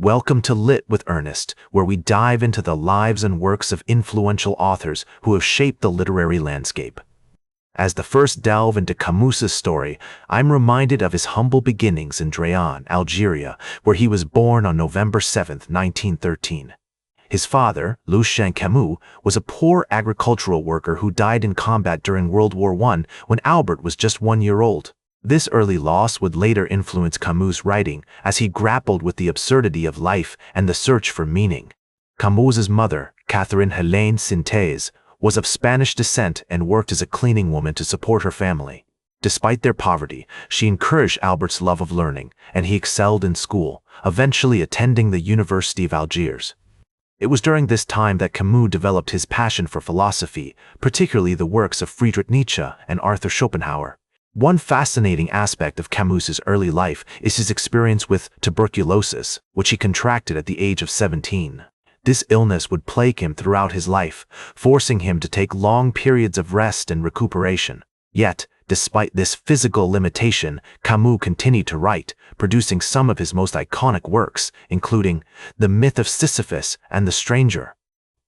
Welcome to Lit with Ernest, where we dive into the lives and works of influential authors who have shaped the literary landscape. As the first delve into Camus's story, I'm reminded of his humble beginnings in Drayan, Algeria, where he was born on November 7, 1913. His father, Lucien Camus, was a poor agricultural worker who died in combat during World War I when Albert was just 1 year old. This early loss would later influence Camus' writing as he grappled with the absurdity of life and the search for meaning. Camus's mother, Catherine Hélène Sintés, was of Spanish descent and worked as a cleaning woman to support her family. Despite their poverty, she encouraged Albert's love of learning, and he excelled in school, eventually attending the University of Algiers. It was during this time that Camus developed his passion for philosophy, particularly the works of Friedrich Nietzsche and Arthur Schopenhauer. One fascinating aspect of Camus's early life is his experience with tuberculosis, which he contracted at the age of 17. This illness would plague him throughout his life, forcing him to take long periods of rest and recuperation. Yet, despite this physical limitation, Camus continued to write, producing some of his most iconic works, including The Myth of Sisyphus and The Stranger.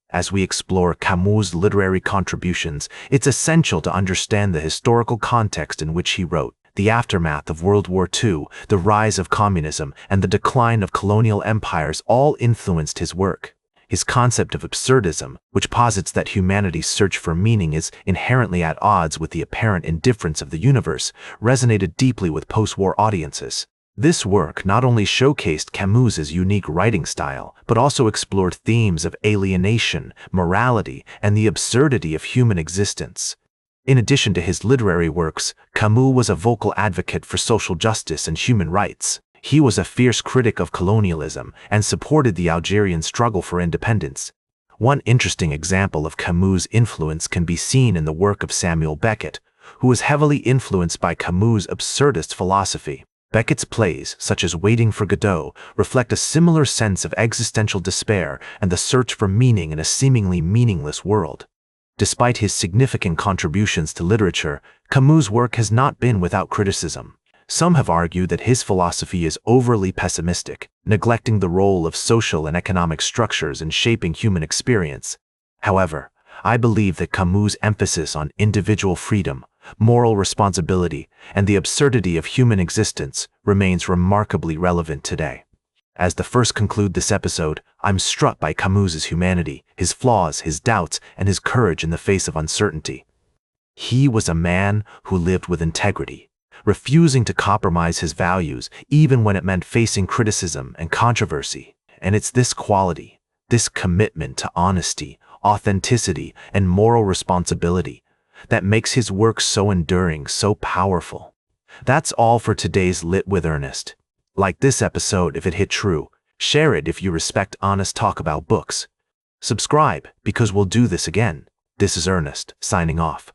As we explore Camus' literary contributions, it's essential to understand the historical context in which he wrote. The aftermath of World War II, the rise of communism, and the decline of colonial empires all influenced his work. His concept of absurdism, which posits that humanity's search for meaning is inherently at odds with the apparent indifference of the universe, resonated deeply with post-war audiences. This work not only showcased Camus's unique writing style, but also explored themes of alienation, morality, and the absurdity of human existence. In addition to his literary works, Camus was a vocal advocate for social justice and human rights. He was a fierce critic of colonialism and supported the Algerian struggle for independence. One interesting example of Camus' influence can be seen in the work of Samuel Beckett, who was heavily influenced by Camus' absurdist philosophy. Beckett's plays, such as Waiting for Godot, reflect a similar sense of existential despair and the search for meaning in a seemingly meaningless world. Despite his significant contributions to literature, Camus' work has not been without criticism. Some have argued that his philosophy is overly pessimistic, neglecting the role of social and economic structures in shaping human experience. However, I believe that Camus' emphasis on individual freedom, moral responsibility, and the absurdity of human existence remains remarkably relevant today. As the first conclude this episode, I'm struck by Camus's humanity, his flaws, his doubts, and his courage in the face of uncertainty. He was a man who lived with integrity, refusing to compromise his values even when it meant facing criticism and controversy. And it's this quality, this commitment to honesty, authenticity, and moral responsibility that makes his work so enduring, so powerful. That's all for today's Lit with Ernest. Like this episode if it hit true. Share it if you respect honest talk about books. Subscribe because we'll do this again. This is Ernest, signing off.